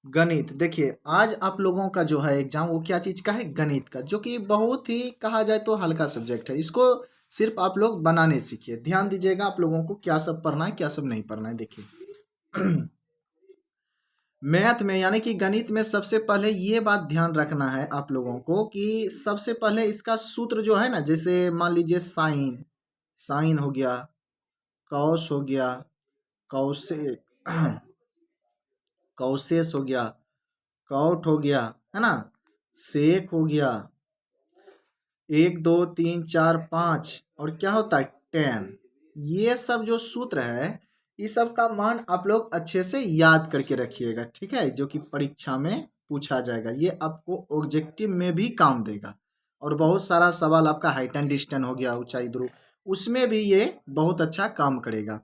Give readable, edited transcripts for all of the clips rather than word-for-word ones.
गणित। देखिए आज आप लोगों का जो है एग्जाम वो क्या चीज़ का है, गणित का, जो कि बहुत ही कहा जाए तो हल्का सब्जेक्ट है। इसको सिर्फ आप लोग बनाने सीखिए। ध्यान दीजिएगा आप लोगों को क्या सब पढ़ना है क्या सब नहीं पढ़ना है। देखिए मैथ में यानी कि गणित में सबसे पहले ये बात ध्यान रखना है आप लोगों को कि सबसे पहले इसका सूत्र जो है ना, जैसे मान लीजिए साइन, साइन हो गया, कॉस हो गया, कौसे कौशेस हो गया, कॉट हो गया, है ना, सेक हो गया, 1 2 3 4 5 और क्या होता है टेन। ये सब जो सूत्र है ये सब का मान आप लोग अच्छे से याद करके रखिएगा, ठीक है, जो कि परीक्षा में पूछा जाएगा। ये आपको ऑब्जेक्टिव में भी काम देगा। और बहुत सारा सवाल आपका हाइट एंड डिस्टेंस हो गया, ऊंचाई ध्रुव, उसमें भी ये बहुत अच्छा काम करेगा।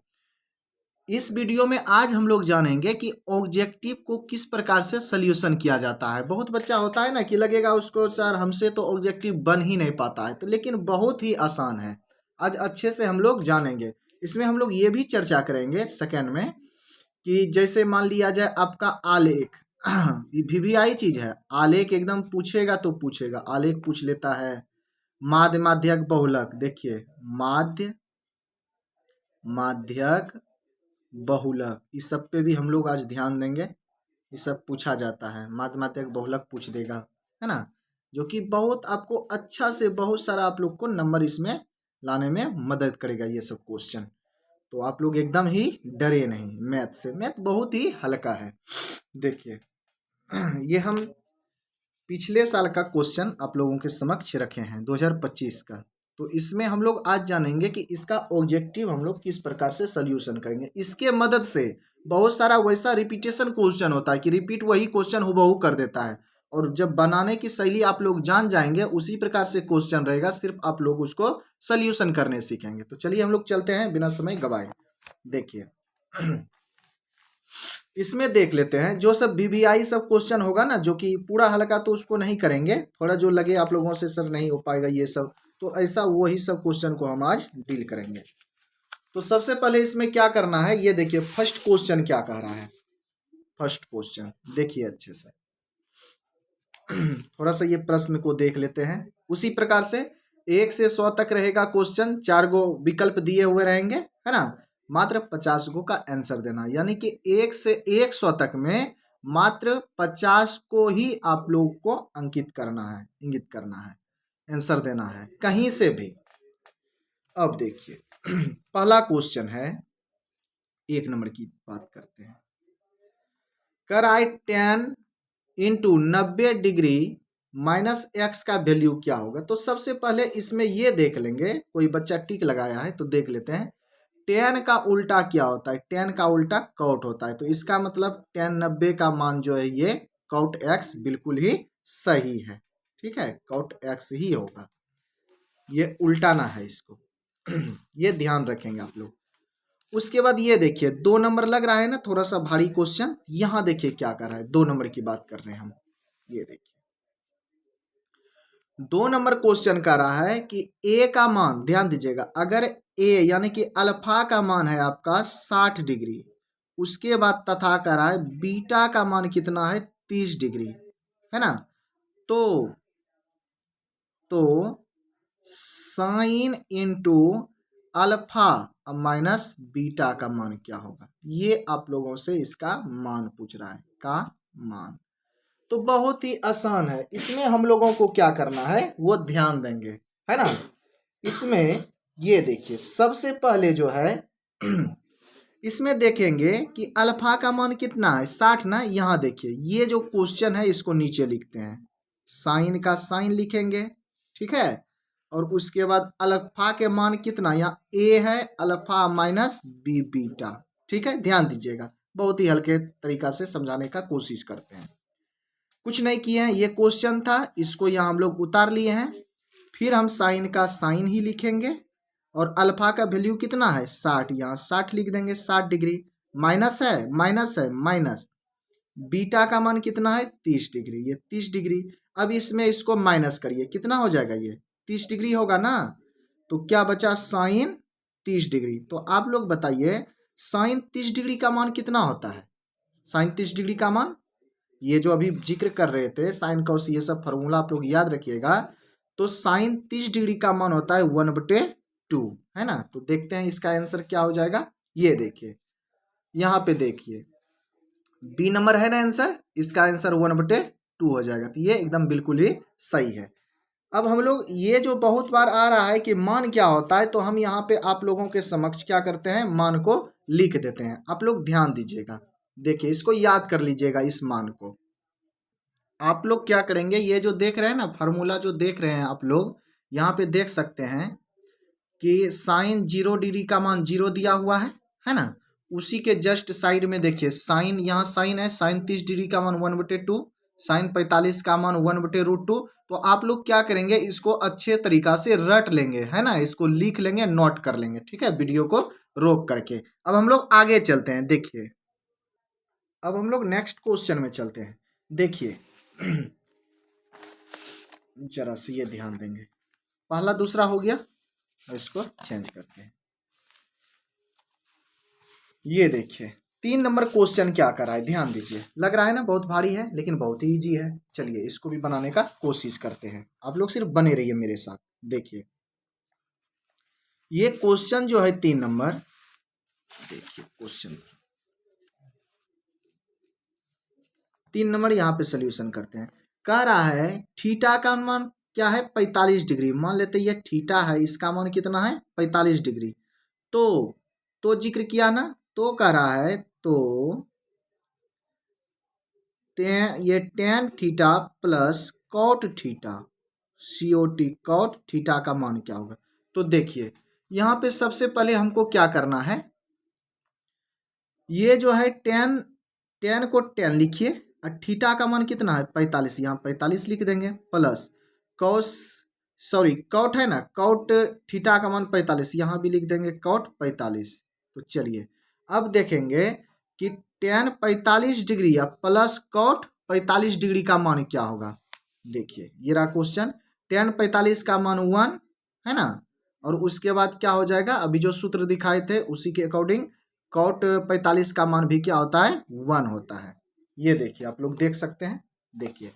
इस वीडियो में आज हम लोग जानेंगे कि ऑब्जेक्टिव को किस प्रकार से सॉल्यूशन किया जाता है। बहुत बच्चा होता है ना कि लगेगा उसको सर हमसे तो ऑब्जेक्टिव बन ही नहीं पाता है, तो लेकिन बहुत ही आसान है। आज अच्छे से हम लोग जानेंगे। इसमें हम लोग ये भी चर्चा करेंगे सेकंड में कि जैसे मान लिया जाए आपका आलेख ये भी आई चीज है। आलेख एकदम पूछेगा तो पूछेगा, आलेख पूछ लेता है। माध्य, माध्यक, बहुलक। देखिए माध्य, माध्यक, बहुलक, इस सब पे भी हम लोग आज ध्यान देंगे। ये सब पूछा जाता है, माध्यक बहुलक पूछ देगा, है ना, जो कि बहुत आपको अच्छा से बहुत सारा आप लोग को नंबर इसमें लाने में मदद करेगा ये सब क्वेश्चन। तो आप लोग एकदम ही डरे नहीं मैथ से, मैथ बहुत ही हल्का है। देखिए ये हम पिछले साल का क्वेश्चन आप लोगों के समक्ष रखे हैं 2025 का। तो इसमें हम लोग आज जानेंगे कि इसका ऑब्जेक्टिव हम लोग किस प्रकार से सॉल्यूशन करेंगे। इसके मदद से बहुत सारा वैसा रिपीटेशन क्वेश्चन होता है कि रिपीट वही क्वेश्चन हुबहू कर देता है, और जब बनाने की शैली आप लोग जान जाएंगे उसी प्रकार से क्वेश्चन रहेगा, सिर्फ आप लोग उसको सॉल्यूशन करने सीखेंगे। तो चलिए हम लोग चलते हैं बिना समय गवाए। देखिए इसमें देख लेते हैं जो सब वीवीआई सब क्वेश्चन होगा ना, जो कि पूरा हल्का तो उसको नहीं करेंगे, थोड़ा जो लगे आप लोगों से सर नहीं हो पाएगा ये सब, तो ऐसा वही सब क्वेश्चन को हम आज डील करेंगे। तो सबसे पहले इसमें क्या करना है ये देखिए, फर्स्ट क्वेश्चन क्या कह रहा है। फर्स्ट क्वेश्चन देखिए अच्छे से थोड़ा सा ये प्रश्न को देख लेते हैं। उसी प्रकार से 1 से 100 तक रहेगा क्वेश्चन, 4 गो विकल्प दिए हुए रहेंगे, है ना, मात्र 50 गो का आंसर देना, यानी कि 1 से 100 तक में मात्र 50 को ही आप लोग को अंकित करना है, इंगित करना है, आंसर देना है कहीं से भी। अब देखिए पहला क्वेश्चन है, 1 नंबर की बात करते हैं। कर आई 10 इंटू 90 डिग्री माइनस एक्स का वैल्यू क्या होगा। तो सबसे पहले इसमें ये देख लेंगे, कोई बच्चा टिक लगाया है तो देख लेते हैं। 10 का उल्टा क्या होता है, 10 का उल्टा कॉट होता है, तो इसका मतलब 10 90 का मान जो है ये कॉट एक्स बिल्कुल ही सही है, ठीक है, कॉट एक्स ही होगा, ये उल्टाना है इसको ये ध्यान रखेंगे आप लोग। उसके बाद ये देखिए 2 नंबर लग रहा है ना थोड़ा सा भारी क्वेश्चन, यहां देखिए क्या कर रहा है, 2 नंबर की बात कर रहे हैं हम। ये देखिए 2 नंबर क्वेश्चन का रहा है कि ए का मान, ध्यान दीजिएगा, अगर ए यानी कि अल्फा का मान है आपका 60 डिग्री, उसके बाद तथा का रहा है बीटा का मान कितना है 30 डिग्री, है ना, तो sine into alpha minus beta का मान क्या होगा, ये आप लोगों से इसका मान पूछ रहा है, का मान। तो बहुत ही आसान है, इसमें हम लोगों को क्या करना है वो ध्यान देंगे, है ना। इसमें ये देखिए सबसे पहले जो है इसमें देखेंगे कि अल्फा का मान कितना है 60 ना। यहाँ देखिए ये जो क्वेश्चन है इसको नीचे लिखते हैं, साइन का साइन लिखेंगे, ठीक है, और उसके बाद अल्फा के मान कितना, यहाँ ए है, अल्फा माइनस बी बीटा, ठीक है, ध्यान दीजिएगा, बहुत ही हल्के तरीका से समझाने का कोशिश करते हैं। कुछ नहीं किए हैं, ये क्वेश्चन था, इसको यहाँ हम लोग उतार लिए हैं। फिर हम साइन का साइन ही लिखेंगे, और अल्फा का वैल्यू कितना है 60, यहाँ 60 लिख देंगे, 60 डिग्री, माइनस है माइनस है माइनस, बीटा का मान कितना है 30 डिग्री, ये 30 डिग्री। अब इसमें इसको माइनस करिए, कितना हो जाएगा, ये 30 डिग्री होगा ना, तो क्या बचा साइन 30 डिग्री। तो आप लोग बताइए साइन 30 डिग्री का मान कितना होता है, साइन 30 डिग्री का मान ये जो अभी जिक्र कर रहे थे साइन कॉस, ये सब फार्मूला आप लोग याद रखिएगा। तो साइन 30 डिग्री का मान होता है 1/2, है ना। तो देखते हैं इसका आंसर क्या हो जाएगा। ये देखिए यहाँ पे देखिए बी नंबर है ना आंसर, इसका आंसर 1/2 हो जाएगा। तो ये एकदम बिल्कुल ही सही है। अब हम लोग ये जो बहुत बार आ रहा है कि मान क्या होता है, तो हम यहाँ पे आप लोगों के समक्ष क्या करते हैं, मान को लिख देते हैं। आप लोग ध्यान दीजिएगा, देखिए इसको याद कर लीजिएगा। इस मान को आप लोग क्या करेंगे, ये जो देख रहे हैं ना फार्मूला जो देख रहे हैं आप लोग, यहाँ पे देख सकते हैं कि साइन 0 डिग्री का मान 0 दिया हुआ है ना। उसी के जस्ट साइड में देखिए साइन, यहाँ साइन है, साइन 30 डिग्री का मान 1/2, साइन 45 का मान 1/√2। तो आप लोग क्या करेंगे, इसको अच्छे तरीका से रट लेंगे, है ना, इसको लिख लेंगे, नोट कर लेंगे, ठीक है, वीडियो को रोक करके। अब हम लोग आगे चलते हैं। देखिए अब हम लोग नेक्स्ट क्वेश्चन में चलते हैं। देखिए जरा से ये ध्यान देंगे, पहला दूसरा हो गया, और इसको चेंज करते हैं। ये देखिए 3 नंबर क्वेश्चन क्या कर रहा है, ध्यान दीजिए। लग रहा है ना बहुत भारी है, लेकिन बहुत ही इजी है। चलिए इसको भी बनाने का कोशिश करते हैं। आप लोग सिर्फ बने रहिए मेरे साथ। देखिए ये क्वेश्चन जो है 3 नंबर, देखिए क्वेश्चन 3 नंबर यहाँ पे सोल्यूशन करते हैं। कह रहा है थीटा का मान क्या है, 45 डिग्री। मान लेते हैं ये थीटा है, इसका मान कितना है, 45 डिग्री। तो जिक्र किया ना, तो कह रहा है तो ये tan theta plus cot theta, COT cot theta का मान क्या होगा। तो देखिए यहाँ पे सबसे पहले हमको क्या करना है, ये जो है tan को tan लिखिए, और थीटा का मान कितना है 45, यहाँ 45 लिख देंगे, प्लस कॉट है ना, कॉट थीटा का मान 45, यहाँ भी लिख देंगे कॉट 45। तो चलिए अब देखेंगे कि tan 45 डिग्री या प्लस कॉट 45 डिग्री का मान क्या होगा। देखिए ये रहा क्वेश्चन, tan 45 का मान 1 है ना, और उसके बाद क्या हो जाएगा, अभी जो सूत्र दिखाए थे उसी के अकॉर्डिंग कॉट 45 का मान भी क्या होता है, 1 होता है। ये देखिए आप लोग देख सकते हैं। देखिए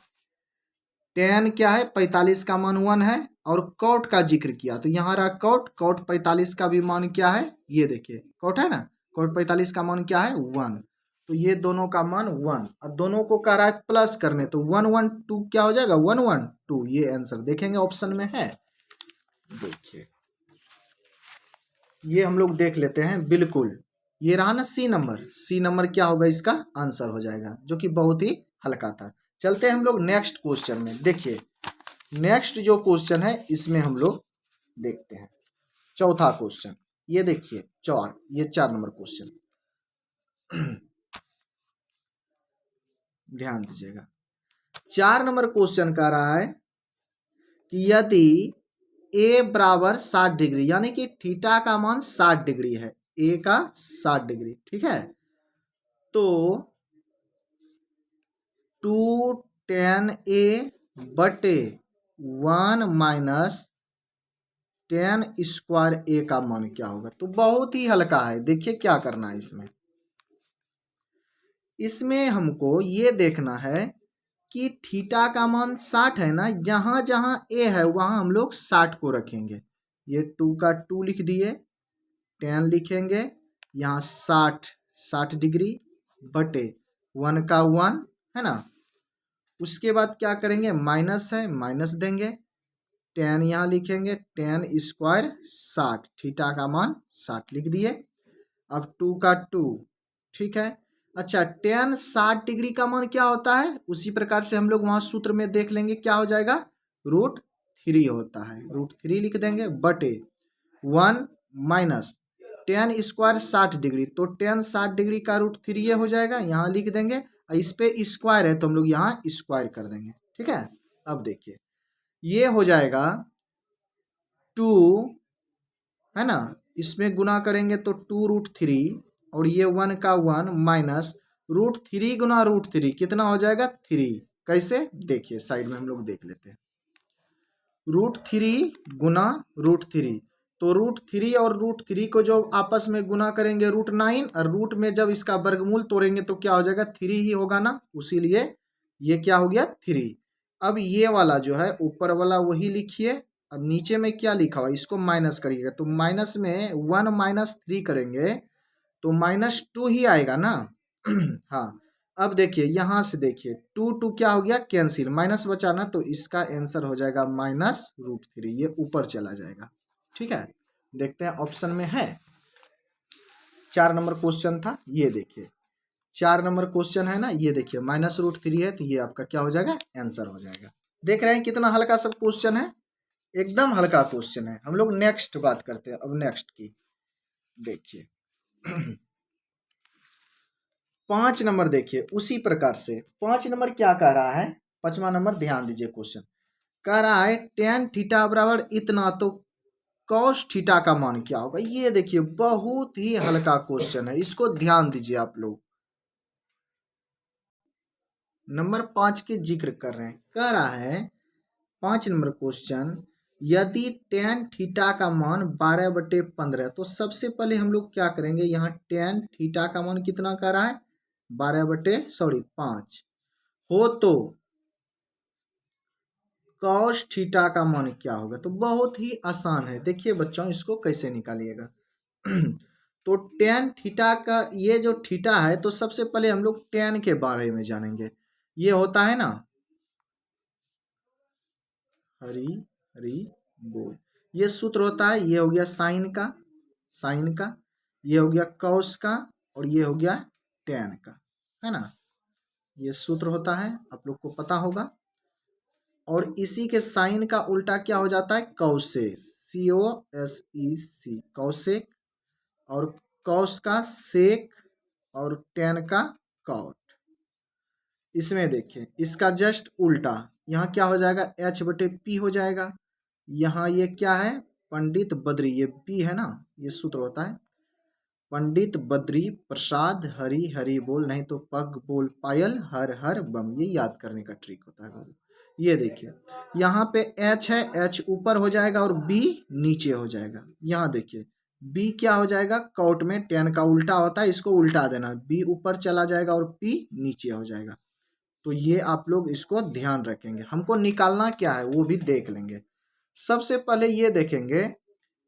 tan क्या है, 45 का मान 1 है, और कॉट का जिक्र किया तो यहाँ रहा कॉट 45 का भी मान क्या है, ये देखिए कॉट है ना, कॉट 45 का मान क्या है 1। तो ये दोनों का मान 1, और दोनों को कह रहा है प्लस करने, तो 1 1 2 क्या हो जाएगा, 1 1 2। ये आंसर देखेंगे ऑप्शन में है। देखिए ये हम लोग देख लेते हैं, बिल्कुल ये रहा ना सी नंबर क्या होगा, इसका आंसर हो जाएगा, जो कि बहुत ही हल्का था। चलते हैं हम लोग नेक्स्ट क्वेश्चन में। देखिए नेक्स्ट जो क्वेश्चन है इसमें हम लोग देखते हैं चौथा क्वेश्चन। ये देखिए 4 नंबर क्वेश्चन ध्यान दीजिएगा। 4 नंबर क्वेश्चन कह रहा है कि यदि a बराबर 60 डिग्री, यानी कि थीटा का मान 60 डिग्री है, a का 60 डिग्री, ठीक है, तो 2 tan a बटे 1 माइनस tan स्क्वायर a का मान क्या होगा। तो बहुत ही हल्का है। देखिए क्या करना है इसमें हमको ये देखना है कि थीटा का मान 60 है ना, जहां जहां a है वहां हम लोग 60 को रखेंगे। ये 2 का 2 लिख दिए, tan लिखेंगे, यहाँ 60 डिग्री बटे 1 का 1 है ना। उसके बाद क्या करेंगे, माइनस है, माइनस देंगे, tan यहाँ लिखेंगे, tan स्क्वायर 60, थीटा का मान 60 लिख दिए। अब 2 का 2, ठीक है। अच्छा tan 60 डिग्री का मान क्या होता है, उसी प्रकार से हम लोग वहां सूत्र में देख लेंगे, क्या हो जाएगा, √3 होता है, √3 लिख देंगे, बटे 1 माइनस tan स्क्वायर 60 डिग्री, तो tan 60 डिग्री का √3 ये हो जाएगा, यहाँ लिख देंगे। इस पे स्क्वायर है तो हम लोग यहाँ स्क्वायर कर देंगे, ठीक है। अब देखिए ये हो जाएगा 2 है ना, इसमें गुना करेंगे तो 2√3, और ये 1 का 1 माइनस √3 गुना √3 कितना हो जाएगा 3। कैसे, देखिए साइड में हम लोग देख लेते हैं, √3 गुना √3, तो √3 और √3 को जो आपस में गुना करेंगे √9, और रूट में जब इसका वर्गमूल तोड़ेंगे तो क्या हो जाएगा 3 ही होगा ना, उसीलिए ये क्या हो गया 3। अब ये वाला जो है ऊपर वाला वही लिखिए, अब नीचे में क्या लिखा हुआ इसको माइनस करिएगा, तो माइनस में 1 माइनस 3 करेंगे तो -2 ही आएगा ना। हाँ, अब देखिए यहाँ से देखिए 2 2 क्या हो गया कैंसिल, माइनस बचा ना, तो इसका आंसर हो जाएगा -√3, ये ऊपर चला जाएगा। ठीक है, देखते हैं ऑप्शन में है। 4 नंबर क्वेश्चन था, ये देखिए 4 नंबर क्वेश्चन है ना, ये देखिए -√3 है, तो ये आपका क्या हो जाएगा आंसर हो जाएगा। देख रहे हैं कितना हल्का सब क्वेश्चन है, एकदम हल्का क्वेश्चन है। हम लोग नेक्स्ट बात करते हैं, अब नेक्स्ट की देखिए। 5 नंबर देखिए उसी प्रकार से 5 नंबर क्या कह रहा है, 5वां नंबर ध्यान दीजिए क्वेश्चन कह रहा है tan थीटा बराबर इतना, तो cos थीटा का मान क्या होगा। ये देखिए बहुत ही हल्का क्वेश्चन है, इसको ध्यान दीजिए आप लोग। नंबर 5 के जिक्र कर रहे हैं, कह रहा है 5 नंबर क्वेश्चन, यदि tan थीटा का मान 12/15, तो सबसे पहले हम लोग क्या करेंगे, यहाँ tan थीटा का मान कितना कह रहा है 5 हो, तो cos थीटा का मान क्या होगा। तो बहुत ही आसान है, देखिए बच्चों इसको कैसे निकालिएगा। तो tan थीटा का ये जो थीटा है, तो सबसे पहले हम लोग tan के बारे में जानेंगे। ये होता है ना, हरी हरी बोल, ये सूत्र होता है, ये हो गया साइन का, ये हो गया कॉस का, और ये हो गया tan का, है ना। ये सूत्र होता है, आप लोग को पता होगा। और इसी के साइन का उल्टा क्या हो जाता है कौसेक, COSEC कौसेक, और कॉस का सेक, और tan का कॉट। इसमें देखिए इसका जस्ट उल्टा, यहाँ क्या हो जाएगा H/P हो जाएगा। यहाँ ये क्या है पंडित बद्री, ये P है ना, ये सूत्र होता है पंडित बद्री प्रसाद हरि हरि बोल, नहीं तो पग बोल पायल हर हर बम, ये याद करने का ट्रिक होता है। ये देखिए यहाँ पे H है, H ऊपर हो जाएगा और B नीचे हो जाएगा। यहाँ देखिए B क्या हो जाएगा, कॉट में tan का उल्टा होता है, इसको उल्टा देना, B ऊपर चला जाएगा और P नीचे हो जाएगा। तो ये आप लोग इसको ध्यान रखेंगे, हमको निकालना क्या है वो भी देख लेंगे। सबसे पहले ये देखेंगे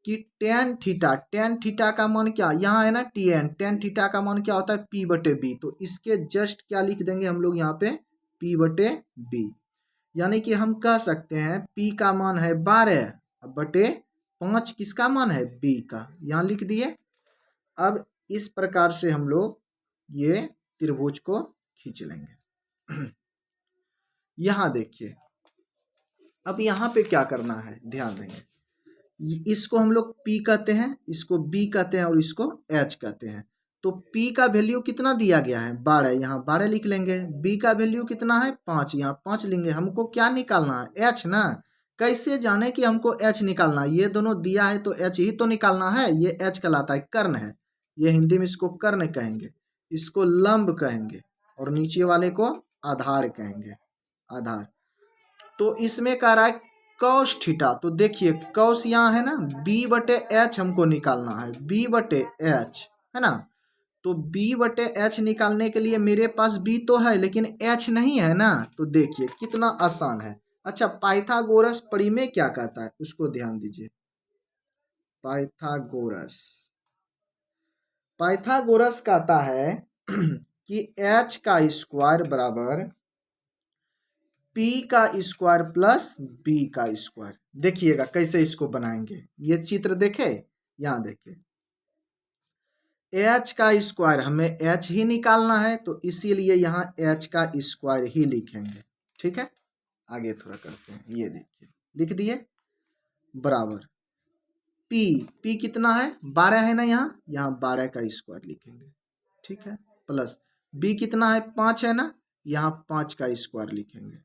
कि tan थीटा का मान क्या, यहाँ है ना tan थीटा का मान क्या होता है P/B, तो इसके जस्ट क्या लिख देंगे हम लोग यहाँ पे P/B, यानी कि हम कह सकते हैं P का मान है 12/5, किसका मान है B का, यहाँ लिख दिए। अब इस प्रकार से हम लोग ये त्रिभुज को खींच लेंगे। यहाँ देखिए अब यहाँ पे क्या करना है ध्यान देंगे, इसको हम लोग P कहते हैं, इसको B कहते हैं, और इसको H कहते हैं। तो P का वैल्यू कितना दिया गया है 12, यहाँ 12 लिख लेंगे। B का वैल्यू कितना है 5, यहाँ 5 लेंगे। हमको क्या निकालना है H ना, कैसे जाने कि हमको H निकालना है, ये दोनों दिया है तो H ही तो निकालना है। ये H कहलाता है कर्ण है, ये हिंदी में इसको कर्ण कहेंगे, इसको लंब कहेंगे, और नीचे वाले को आधार कहेंगे, आधार। तो इसमें कह रहा है cos थीटा, तो देखिए cos यहाँ है ना B/H हमको निकालना है, B/H है ना। तो B/H निकालने के लिए मेरे पास B तो है लेकिन H नहीं है ना, तो देखिए कितना आसान है। अच्छा, पाइथागोरस परिमेय क्या कहता है उसको ध्यान दीजिए। पाइथागोरस कहता है कि H का स्क्वायर बराबर P का स्क्वायर प्लस B का स्क्वायर। देखिएगा कैसे इसको बनाएंगे, ये चित्र देखे, यहाँ देखिए H का स्क्वायर हमें H ही निकालना है, तो इसीलिए यहाँ H का स्क्वायर ही लिखेंगे। ठीक है, आगे थोड़ा करते हैं, ये देखिए लिख दिए बराबर P कितना है 12 है ना, यहाँ 12 का स्क्वायर लिखेंगे। ठीक है, प्लस B कितना है 5 है ना, यहाँ 5 का स्क्वायर लिखेंगे।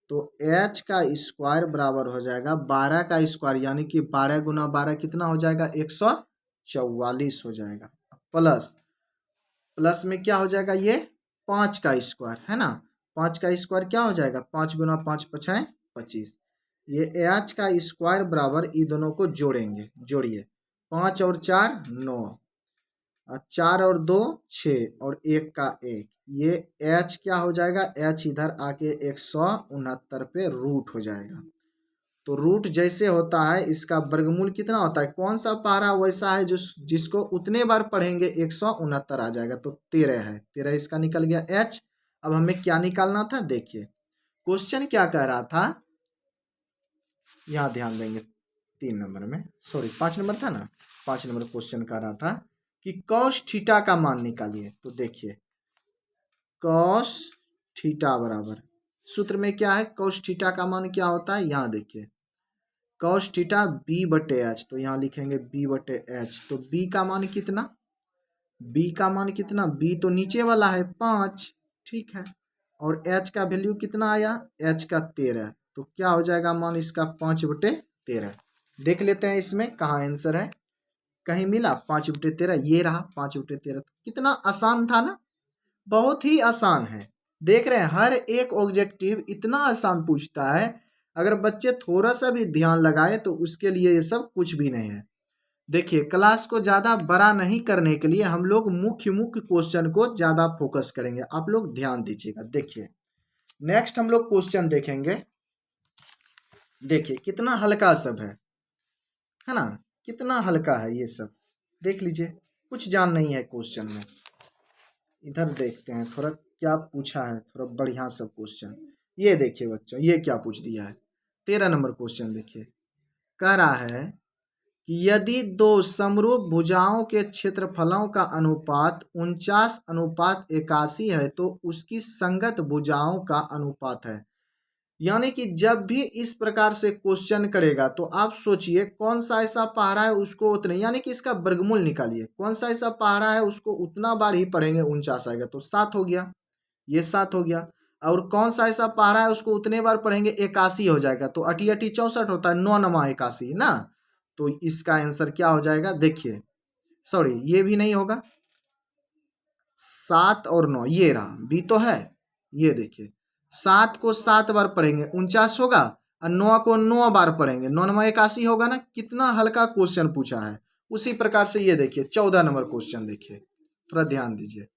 तो H का स्क्वायर बराबर हो जाएगा 12 का स्क्वायर, यानी कि 12 गुना 12 कितना हो जाएगा 144 हो जाएगा। प्लस में क्या हो जाएगा ये 5 का स्क्वायर है ना, 5 का स्क्वायर क्या हो जाएगा 5 गुना 5 × 25। ये H का स्क्वायर बराबर ये दोनों को जोड़ेंगे, जोड़िए 5 और 4 9, 4 और 2 6 और 1 का 1, ये h क्या हो जाएगा, h इधर आके 169 पे रूट हो जाएगा। तो रूट जैसे होता है इसका वर्गमूल कितना होता है, कौन सा पारा वैसा है जो जिसको उतने बार पढ़ेंगे 169 आ जाएगा। तो 13 है, 13 इसका निकल गया h। अब हमें क्या निकालना था, देखिए क्वेश्चन क्या कह रहा था, यहाँ ध्यान देंगे 3 नंबर में, सॉरी 5 नंबर था ना, 5 नंबर क्वेश्चन कह रहा था कि कॉस थीटा का मान निकालिए। तो देखिए कॉस थीटा बराबर, सूत्र में क्या है, कॉस थीटा का मान क्या होता है, यहाँ देखिए कॉस थीटा बी बटे एच, तो यहाँ लिखेंगे बी बटे एच। तो बी का मान कितना, बी का मान कितना, बी तो नीचे वाला है 5, ठीक है, और एच का वैल्यू कितना आया, एच का 13, तो क्या हो जाएगा मान इसका 5/13। देख लेते हैं इसमें कहाँ आंसर है, कहीं मिला 5/13, ये रहा 5/13। कितना आसान था ना, बहुत ही आसान है। देख रहे हैं हर एक ऑब्जेक्टिव इतना आसान पूछता है, अगर बच्चे थोड़ा सा भी ध्यान लगाए तो उसके लिए ये सब कुछ भी नहीं है। देखिए क्लास को ज़्यादा बड़ा नहीं करने के लिए हम लोग मुख्य मुख्य क्वेश्चन को ज़्यादा फोकस करेंगे, आप लोग ध्यान दीजिएगा। देखिए नेक्स्ट हम लोग क्वेश्चन देखेंगे, देखिए कितना हल्का सब है ना, कितना हल्का है ये सब, देख लीजिए कुछ जान नहीं है क्वेश्चन में। इधर देखते हैं थोड़ा क्या पूछा है, थोड़ा बढ़िया सब क्वेश्चन। ये देखिए बच्चों ये क्या पूछ दिया है, 13 नंबर क्वेश्चन देखिए, कह रहा है कि यदि दो समरूप भुजाओं के क्षेत्रफलों का अनुपात 49:81 है तो उसकी संगत भुजाओं का अनुपात है। यानी कि जब भी इस प्रकार से क्वेश्चन करेगा तो आप सोचिए कौन सा ऐसा पहाड़ा है उसको उतने, यानी कि इसका वर्गमूल निकालिए, कौन सा ऐसा पहाड़ा है उसको उतना बार ही पढ़ेंगे 49 आएगा, तो 7 हो गया, ये 7 हो गया। और कौन सा ऐसा पहाड़ा है उसको उतने बार पढ़ेंगे 81 हो जाएगा, तो 8 8 64 होता है, 9 9 81 ना। तो इसका आंसर क्या हो जाएगा, देखिए सॉरी ये भी नहीं होगा, 7 और 9 ये रहा, बी तो है, ये देखिए 7 को 7 बार पढ़ेंगे 49 होगा, और 9 को 9 बार पढ़ेंगे 9 9 81 होगा ना। कितना हल्का क्वेश्चन पूछा है। उसी प्रकार से ये देखिए 14 नंबर क्वेश्चन देखिए, थोड़ा ध्यान दीजिए,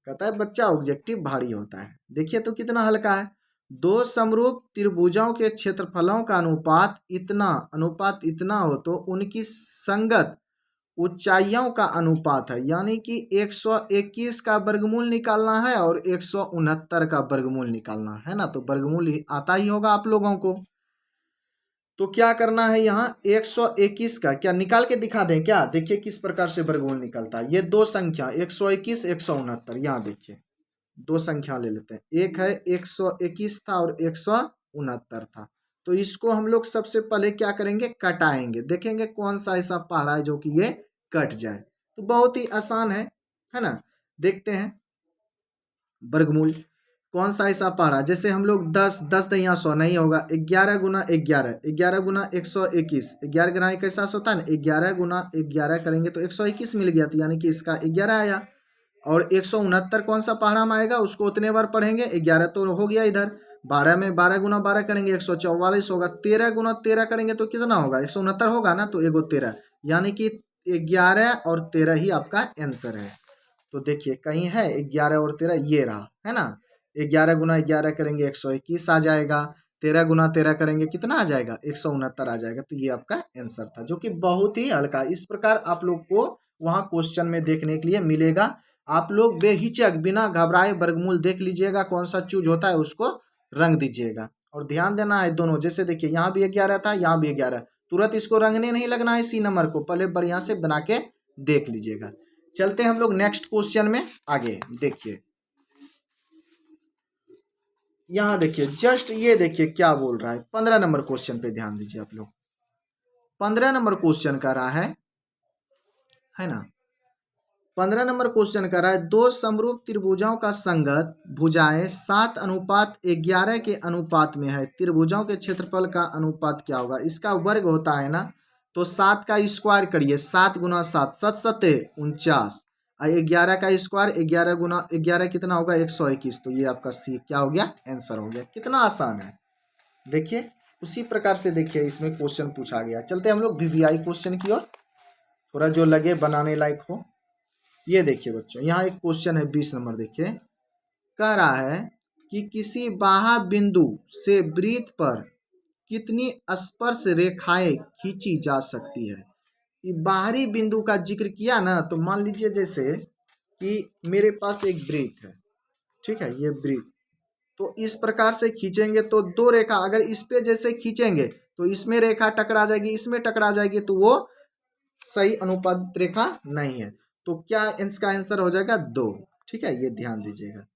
कहता है बच्चा ऑब्जेक्टिव भारी होता है, देखिए तो कितना हल्का है। दो समरूप त्रिभुजों के क्षेत्रफलों का अनुपात इतना हो तो उनकी संगत ऊंचाइयों का अनुपात है, यानी कि 121 का वर्गमूल निकालना है और 169 का वर्गमूल निकालना है ना। तो वर्गमूल आता ही होगा आप लोगों को, तो क्या करना है यहाँ 121 का क्या निकाल के दिखा दें क्या, देखिए किस प्रकार से वर्गमूल निकलता है। ये दो संख्या 121 169, यहाँ देखिए दो संख्या ले लेते हैं, एक है 121 था और 169 था। तो इसको हम लोग सबसे पहले क्या करेंगे, कटाएंगे, देखेंगे कौन सा ऐसा पहाड़ा है जो कि ये कट जाए। तो बहुत ही आसान है ना। देखते हैं वर्गमूल कौन सा ऐसा पहाड़ा, जैसे हम लोग 10 10 दहिया 100 नहीं होगा, 11 गुना 11, 11 गुना 121, 11 गुना 21 होता है ना, 11 गुना 11 करेंगे तो 121 मिल गया, तो यानी कि इसका 11 आया। और 169 कौन सा पहाड़ा में आएगा उसको उतने बार पढ़ेंगे, 11 तो हो गया इधर, 12 में 12 गुना 12 करेंगे 144 होगा, 13 गुना 13 करेंगे तो कितना होगा 169 होगा ना, तो एगो 13, यानी कि 11 और 13 ही आपका आंसर है। तो देखिए कहीं है 11 और 13, ये रहा है ना, 11 गुना 11 करेंगे 121 आ जाएगा, 13 गुना 13 करेंगे कितना आ जाएगा 169 आ जाएगा। तो ये आपका आंसर था, जो कि बहुत ही हल्का। इस प्रकार आप लोग को वहाँ क्वेश्चन में देखने के लिए मिलेगा। आप लोग बेहिचक बिना घबराए वर्गमूल देख लीजिएगा, कौन सा चूज होता है उसको रंग दीजिएगा। और ध्यान देना है दोनों, जैसे देखिए यहाँ भी 11 था यहाँ भी 11, तुरंत इसको रंगने नहीं लगना है, सी नंबर को पहले बढ़िया से बना के देख लीजिएगा। चलते हैं हम लोग नेक्स्ट क्वेश्चन में आगे। देखिए यहाँ देखिए जस्ट ये देखिए क्या बोल रहा है, 15 नंबर क्वेश्चन पे ध्यान दीजिए आप लोग। 15 नंबर क्वेश्चन कर रहा है ना, 15 नंबर क्वेश्चन कर रहा है दो समरूप त्रिभुजों का संगत भुजाएं 7:11 के अनुपात में है, त्रिभुजों के क्षेत्रफल का अनुपात क्या होगा। इसका वर्ग होता है ना, तो 7 का स्क्वायर करिए, 7 गुना 7 7 7 49, और 11 का स्क्वायर 11 गुना 11 कितना होगा 121, तो ये आपका सी क्या हो गया आंसर हो गया। कितना आसान है देखिए। उसी प्रकार से देखिए इसमें क्वेश्चन पूछा गया। चलते हम लोग वीवीआई क्वेश्चन की ओर, थोड़ा जो लगे बनाने लायक हो। ये देखिए बच्चों, यहाँ एक क्वेश्चन है 20 नंबर, देखिए कह रहा है कि किसी बाह्य बिंदु से वृत्त पर कितनी स्पर्श रेखाएं खींची जा सकती है। ये बाहरी बिंदु का जिक्र किया ना, तो मान लीजिए जैसे कि मेरे पास एक वृत्त है, ठीक है, ये वृत्त, तो इस प्रकार से खींचेंगे तो दो रेखा अगर इस पे जैसे खींचेंगे तो इसमें रेखा टकरा जाएगी, इसमें टकरा जाएगी, तो वो सही अनुपात रेखा नहीं है। तो क्या इसका आंसर हो जाएगा 2। ठीक है, ये ध्यान दीजिएगा।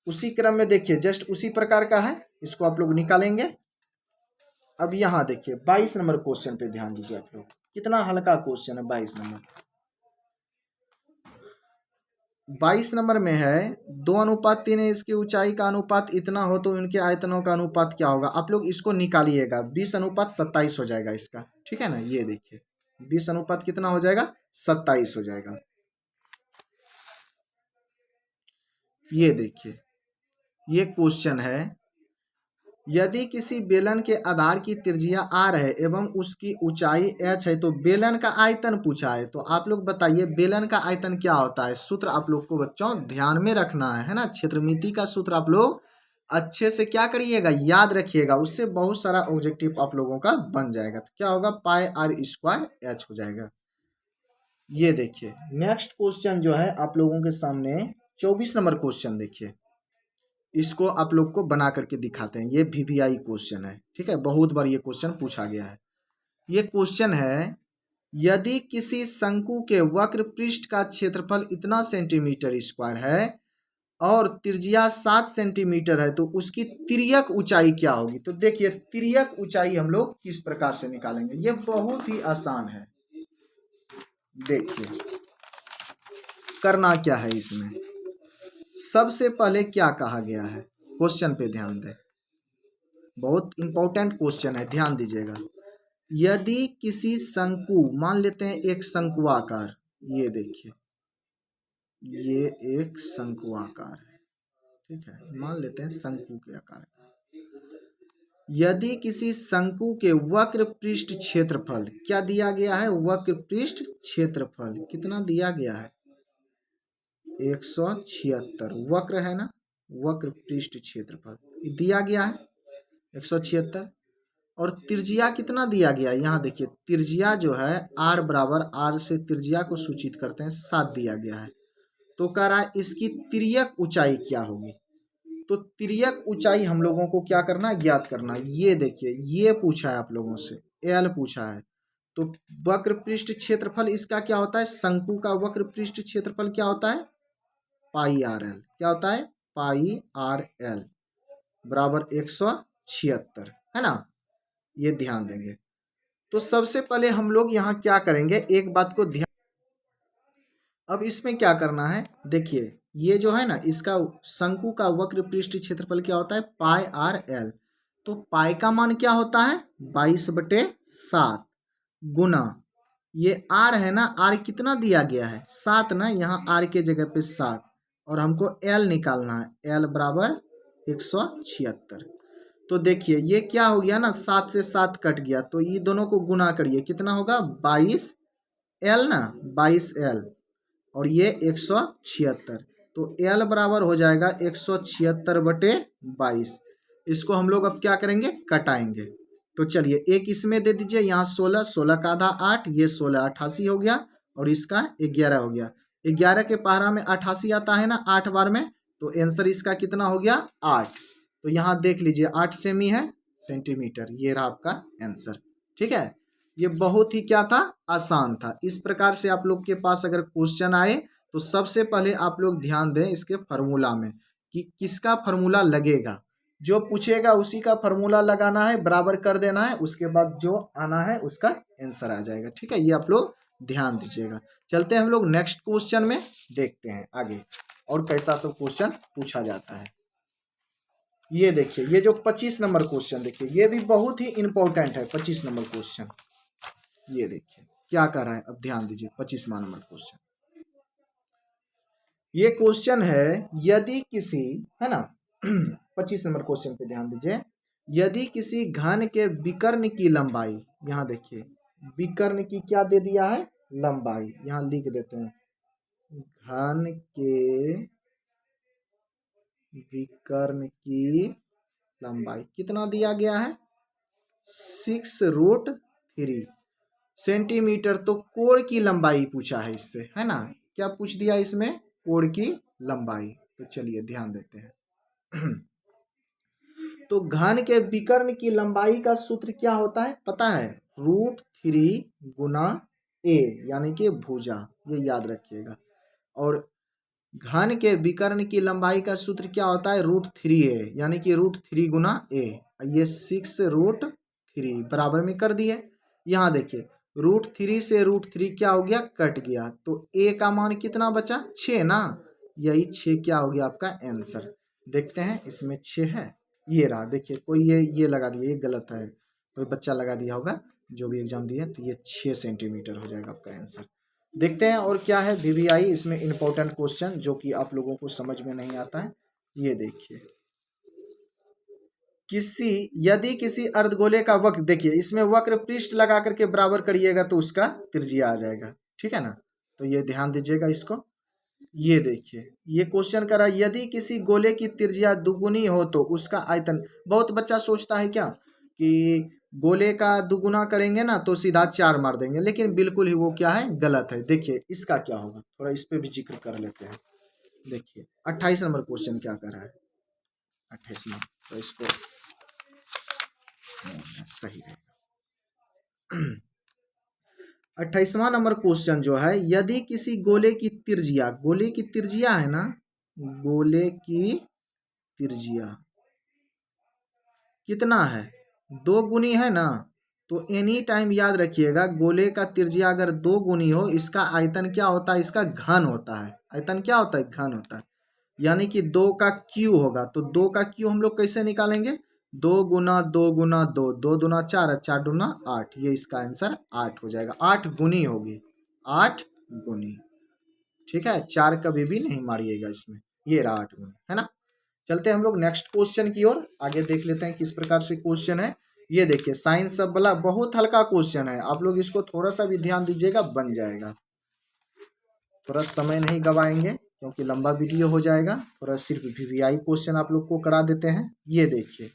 उसी क्रम में देखिए जस्ट उसी प्रकार का है, इसको आप लोग निकालेंगे। अब यहाँ देखिए 22 नंबर क्वेश्चन पे ध्यान दीजिए आप लोग, कितना हल्का क्वेश्चन है 22 नंबर। 22 नंबर में है 2:3 है, इसकी ऊंचाई का अनुपात इतना हो तो इनके आयतनों का अनुपात क्या होगा। आप लोग इसको निकालिएगा, 20:27 हो जाएगा इसका। ठीक है ना, ये देखिए 20 अनुपात कितना हो जाएगा, 27 हो जाएगा। ये देखिए ये क्वेश्चन है, यदि किसी बेलन के आधार की त्रिज्या r है एवं उसकी ऊंचाई h है, तो बेलन का आयतन पूछा है। तो आप लोग बताइए बेलन का आयतन क्या होता है। सूत्र आप लोग को बच्चों ध्यान में रखना है ना, क्षेत्रमिति का सूत्र आप लोग अच्छे से क्या करिएगा, याद रखिएगा, उससे बहुत सारा ऑब्जेक्टिव आप लोगों का बन जाएगा। तो क्या होगा, पाई r स्क्वायर h हो जाएगा। ये देखिए नेक्स्ट क्वेश्चन जो है आप लोगों के सामने 24 नंबर क्वेश्चन देखिए, इसको आप लोग को बना करके दिखाते हैं। ये VVI क्वेश्चन है, ठीक है, बहुत बार ये क्वेश्चन पूछा गया है। ये क्वेश्चन है, यदि किसी शंकु के वक्र पृष्ठ का क्षेत्रफल इतना सेंटीमीटर स्क्वायर है और त्रिज्या 7 सेंटीमीटर है, तो उसकी तिर्यक ऊंचाई क्या होगी। तो देखिए तिर्यक ऊंचाई हम लोग किस प्रकार से निकालेंगे, ये बहुत ही आसान है। देखिए करना क्या है, इसमें सबसे पहले क्या कहा गया है, क्वेश्चन पे ध्यान दें, बहुत इंपॉर्टेंट क्वेश्चन है, ध्यान दीजिएगा। यदि किसी शंकु, मान लेते हैं एक शंकुआकार, ये देखिए ये एक शंकुआकार है, ठीक है, मान लेते हैं शंकु के आकार का। यदि किसी शंकु के वक्र पृष्ठ क्षेत्रफल क्या दिया गया है, वक्र पृष्ठ क्षेत्रफल कितना दिया गया है, 176 वक्र है ना, वक्र पृष्ठ क्षेत्रफल दिया गया है 176, और त्रिज्या कितना दिया गया, यहाँ देखिए त्रिज्या जो है r बराबर, r से त्रिज्या को सूचित करते हैं 7 दिया गया है। तो कह रहा है इसकी तिर्यक ऊंचाई क्या होगी। तो तिर्यक ऊंचाई हम लोगों को क्या करना है, ज्ञात करना है। ये देखिए ये पूछा है आप लोगों से, l पूछा है। तो वक्र पृष्ठ क्षेत्रफल इसका क्या होता है, शंकु का वक्र पृष्ठ क्षेत्रफल क्या होता है, पाई आर एल, क्या होता है, पाई आर एल बराबर 176 है ना, ये ध्यान देंगे। तो सबसे पहले हम लोग यहाँ क्या करेंगे, एक बात को ध्यान, अब इसमें क्या करना है, देखिए ये जो है ना, इसका शंकु का वक्र पृष्ठ क्षेत्रफल क्या होता है, पाई आर एल। तो पाई का मान क्या होता है, 22/7 गुना ये आर है ना, आर कितना दिया गया है 7 ना, यहाँ आर के जगह पे 7, और हमको एल निकालना है, एल बराबर 176। तो देखिए ये क्या हो गया ना, 7 से 7 कट गया, तो ये दोनों को गुना करिए, कितना होगा 22L ना, 22L, और ये 176, तो L बराबर हो जाएगा 176/22। इसको हम लोग अब क्या करेंगे, कटाएंगे। तो चलिए एक इसमें दे दीजिए, यहाँ 16, 16 का आधा 8, ये 16 88 हो गया, और इसका 11 हो गया। 11 के पहाड़ा में 88 आता है ना 8 बार में, तो आंसर इसका कितना हो गया 8। तो यहाँ देख लीजिए 8 सेमी है सेंटीमीटर, ये रहा आपका आंसर। ठीक है, ये बहुत ही क्या था, आसान था। इस प्रकार से आप लोग के पास अगर क्वेश्चन आए तो सबसे पहले आप लोग ध्यान दें इसके फार्मूला में कि किसका फार्मूला लगेगा। जो पूछेगा उसी का फार्मूला लगाना है, बराबर कर देना है, उसके बाद जो आना है उसका आंसर आ जाएगा। ठीक है, ये आप लोग ध्यान दीजिएगा। चलते हैं हम लोग नेक्स्ट क्वेश्चन में, देखते हैं आगे और कैसा सब क्वेश्चन पूछा जाता है। ये देखिए ये जो 25 नंबर क्वेश्चन देखिए, ये भी बहुत ही इंपॉर्टेंट है 25 नंबर क्वेश्चन। ये देखिए क्या कर रहा है, अब ध्यान दीजिए 25वां नंबर क्वेश्चन। ये क्वेश्चन है, यदि किसी, है ना 25 नंबर क्वेश्चन पे ध्यान दीजिए। यदि किसी घन के विकर्ण की लंबाई, यहाँ देखिए विकर्ण की क्या दे दिया है, लंबाई, यहाँ लिख देते हैं घन के विकर्ण की लंबाई कितना दिया गया है 6√3 सेंटीमीटर। तो कोण की लंबाई पूछा है इससे, है ना। क्या पूछ दिया इसमें कोण की लंबाई। तो चलिए ध्यान देते हैं। तो घन के विकर्ण की लंबाई का सूत्र क्या होता है पता है √3 गुना a यानी कि भुजा, ये याद रखिएगा। और घन के विकर्ण की लंबाई का सूत्र क्या होता है √3a यानी कि √3 गुना a। ये 6√3 बराबर में कर दिए। यहाँ देखिए √3 से √3 क्या हो गया कट गया, तो a का मान कितना बचा 6 ना। यही 6 क्या हो गया आपका आंसर। देखते हैं इसमें 6 है, ये रहा। देखिए कोई ये लगा दिया, ये गलत है, कोई बच्चा लगा दिया होगा जो भी एग्जाम दिया, तो ये 6 सेंटीमीटर हो जाएगा आपका आंसर। देखते हैं और क्या है वीवीआई इसमें इंपॉर्टेंट क्वेश्चन जो कि आप लोगों को समझ में नहीं आता है। ये देखिए यदि किसी अर्धगोले का वक्र, देखिए इसमें वक्र पृष्ठ लगा करके बराबर करिएगा तो उसका त्रिज्या आ जाएगा, ठीक है ना। तो ये ध्यान दीजिएगा इसको। ये देखिए ये क्वेश्चन करा यदि किसी गोले की त्रिज्या दुगुनी हो तो उसका आयतन। बहुत बच्चा सोचता है क्या कि गोले का दुगुना करेंगे ना तो सीधा 4 मार देंगे, लेकिन बिल्कुल ही वो क्या है गलत है। देखिए इसका क्या होगा, थोड़ा इस पे भी जिक्र कर लेते हैं। देखिए 28 नंबर क्वेश्चन क्या कर रहा है 28 नंबर, तो इसको सही रहेगा। 28वां नंबर क्वेश्चन जो है यदि किसी गोले की त्रिज्या, गोले की त्रिज्या है ना, गोले की त्रिज्या कितना है 2 गुनी है ना। तो एनी टाइम याद रखिएगा गोले का त्रिज्या अगर 2 गुनी हो इसका आयतन क्या होता है, इसका घन होता है। आयतन क्या होता है घन होता है, यानी कि 2 का क्यू होगा। तो 2 का क्यू हम लोग कैसे निकालेंगे 2 गुना 2 गुना 2, 2 दूना 4, 4 दूना 8, ये इसका आंसर 8 हो जाएगा। 8 गुनी होगी, 8 गुनी, ठीक है। 4 कभी भी नहीं मारिएगा इसमें, ये रहा 8 गुनी, है ना। चलते हैं हम लोग नेक्स्ट क्वेश्चन की ओर, आगे देख लेते हैं किस प्रकार से क्वेश्चन है। ये देखिए साइंस सब वाला बहुत हल्का क्वेश्चन है, आप लोग इसको थोड़ा सा भी ध्यान दीजिएगा बन जाएगा। थोड़ा समय नहीं गवाएंगे क्योंकि लंबा वीडियो हो जाएगा, थोड़ा सिर्फ वीवीआई क्वेश्चन आप लोग को करा देते हैं। ये देखिए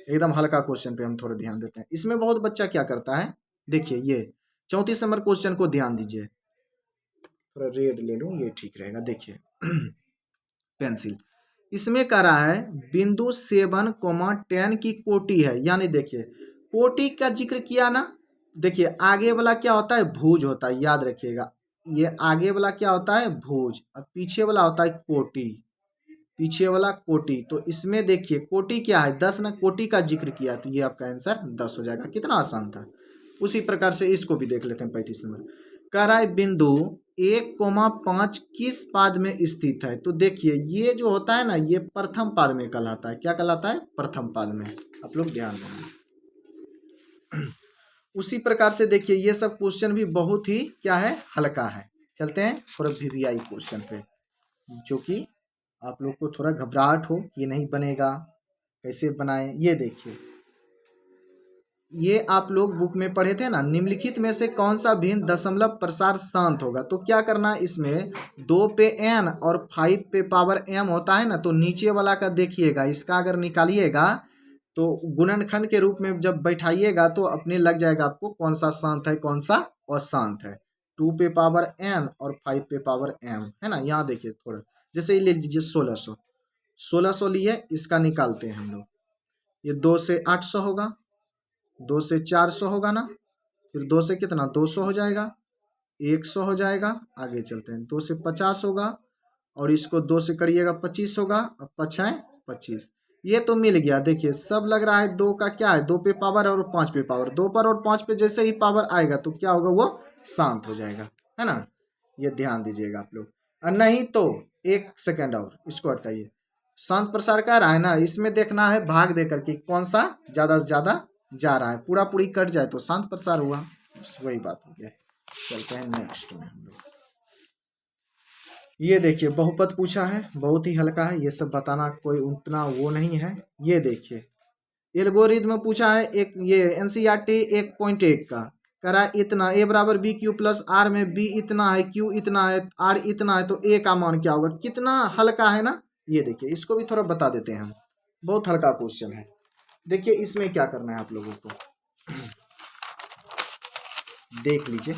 एकदम हल्का क्वेश्चन पे हम थोड़ा ध्यान देते हैं। इसमें बहुत बच्चा क्या करता है, देखिए ये 34 नंबर क्वेश्चन को ध्यान दीजिए। थोड़ा रेड ले लूँ ये ठीक रहेगा। देखिए पेंसिल इसमें कह रहा है बिंदु 7,10 की कोटि है, यानी देखिए कोटि का जिक्र किया ना। देखिए आगे वाला क्या होता है भुज होता है, याद रखिएगा। ये आगे वाला क्या होता है भुज और पीछे वाला होता है कोटि, पीछे वाला कोटि। तो इसमें देखिए कोटि क्या है 10 ना, कोटि का जिक्र किया तो ये आपका आंसर 10 हो जाएगा। कितना आसान था। उसी प्रकार से इसको भी देख लेते हैं 35 नंबर। कह रहा है बिंदु 1,5 किस पाद में स्थित है। तो देखिए ये जो होता है ना ये प्रथम पाद में कहलाता है। क्या कहलाता है प्रथम पाद में, आप लोग ध्यान देंगे। उसी प्रकार से देखिए ये सब क्वेश्चन भी बहुत ही क्या है हल्का है। चलते हैं थोड़ा वीवीआई क्वेश्चन पे, जो कि आप लोग को थोड़ा घबराहट हो ये नहीं बनेगा कैसे बनाएं। ये देखिए ये आप लोग बुक में पढ़े थे ना, निम्नलिखित में से कौन सा भिन्न दशमलव प्रसार शांत होगा। तो क्या करना है इसमें 2 पे n और 5 पे पावर m होता है ना, तो नीचे वाला का देखिएगा, इसका अगर निकालिएगा तो गुणनखंड के रूप में जब बैठाइएगा तो अपने लग जाएगा आपको कौन सा शांत है कौन सा अशांत है। 2 पे पावर n और 5 पे पावर m, है ना। यहाँ देखिए थोड़ा जैसे ही लिख दीजिए 1600 लिए, इसका निकालते हैं हम लोग। ये 2 से 800 होगा, 2 से 400 होगा ना, फिर 2 से कितना 200 हो जाएगा, 100 हो जाएगा। आगे चलते हैं 2 से 50 होगा और इसको 2 से करिएगा 25 होगा और 5 है 25। ये तो मिल गया। देखिए सब लग रहा है 2 का क्या है 2 पे पावर और 5 पे पावर, 2 पर और 5 पे जैसे ही पावर आएगा तो क्या होगा वो शांत हो जाएगा, है ना। ये ध्यान दीजिएगा आप लोग। और नहीं तो 1 सेकेंड और इसको अटकाइए। शांत प्रसार कह रहा है ना, इसमें देखना है भाग दे करके कौन सा ज़्यादा से ज़्यादा जा रहा है। पूरा पूरी कट जाए तो शांत प्रसार हुआ, बस वही बात हो गया। चलते हैं नेक्स्ट में हम लोग। ये देखिए बहुपद पूछा है, बहुत ही हल्का है, ये सब बताना कोई उतना वो नहीं है। ये देखिए एल्गोरिथम पूछा है एक, ये एनसीईआरटी 1.1 का। कह रहा है इतना, ए बराबर बी क्यू प्लस आर में बी इतना है, क्यू इतना है, आर इतना है, तो ए का मान क्या होगा? कितना हल्का है ना। ये देखिए, इसको भी थोड़ा बता देते हैं हम, बहुत हल्का क्वेश्चन है। देखिए इसमें क्या करना है आप लोगों को, देख लीजिए।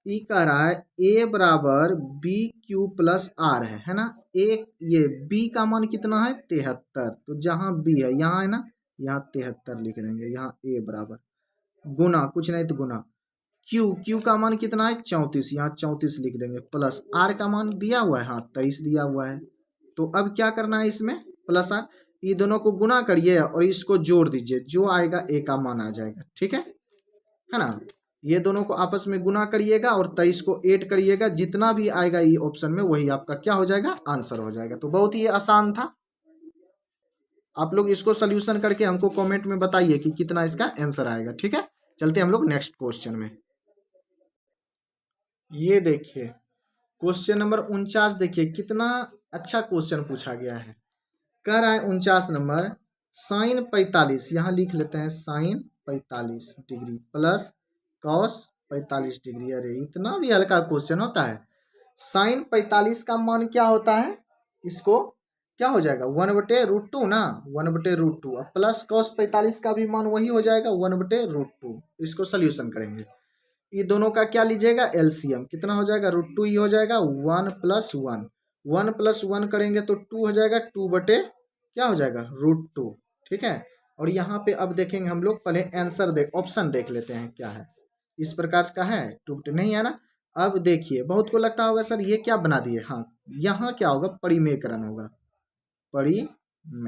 ई कह रहा है ए बराबर बी क्यू प्लस आर है ना। एक ये बी का मान कितना है? 73। तो जहां बी है यहाँ है ना, यहाँ 73 लिख देंगे। यहाँ ए बराबर गुना, कुछ नहीं तो गुना, क्यू का मान कितना है? 34, यहाँ 34 लिख देंगे, प्लस आर का मान दिया हुआ है, हाँ 23 दिया हुआ है। तो अब क्या करना है इसमें? प्लस आर, ये दोनों को गुना करिए और इसको जोड़ दीजिए, जो आएगा ए का मान आ जाएगा। ठीक है ना। ये दोनों को आपस में गुना करिएगा और 23 को ऐड करिएगा, जितना भी आएगा ये ऑप्शन में वही आपका क्या हो जाएगा? आंसर हो जाएगा। तो बहुत ही आसान था। आप लोग इसको सोल्यूशन करके हमको कमेंट में बताइए कि कितना इसका आंसर आएगा। ठीक है, चलते हम लोग नेक्स्ट क्वेश्चन में। ये देखिए क्वेश्चन नंबर 49, देखिए कितना अच्छा क्वेश्चन पूछा गया है। कह रहा है 49 नंबर, साइन 45, यहाँ लिख लेते हैं sine 45 degree plus cos 45 degree. अरे इतना भी हल्का क्वेश्चन होता है। साइन 45 का मान क्या होता है? इसको क्या हो जाएगा? 1/√2 ना, 1/√2। अब प्लस कॉस 45 का भी मान वही हो जाएगा 1/√2। इसको सोल्यूशन करेंगे। ये दोनों का क्या लीजिएगा? एलसीएम। कितना हो जाएगा? √2 ही हो जाएगा। 1 + 1, 1 + 1 करेंगे तो 2 हो जाएगा। 2/ क्या हो जाएगा? √2। ठीक है। और यहाँ पे अब देखेंगे हम लोग, पहले आंसर ऑप्शन देख लेते हैं क्या है। इस प्रकार का है, 2 नहीं है ना। अब देखिए, बहुत को लगता होगा सर ये क्या बना दिए। हाँ, यहाँ क्या होगा? परिमेयकरण होगा, परिमेयकरण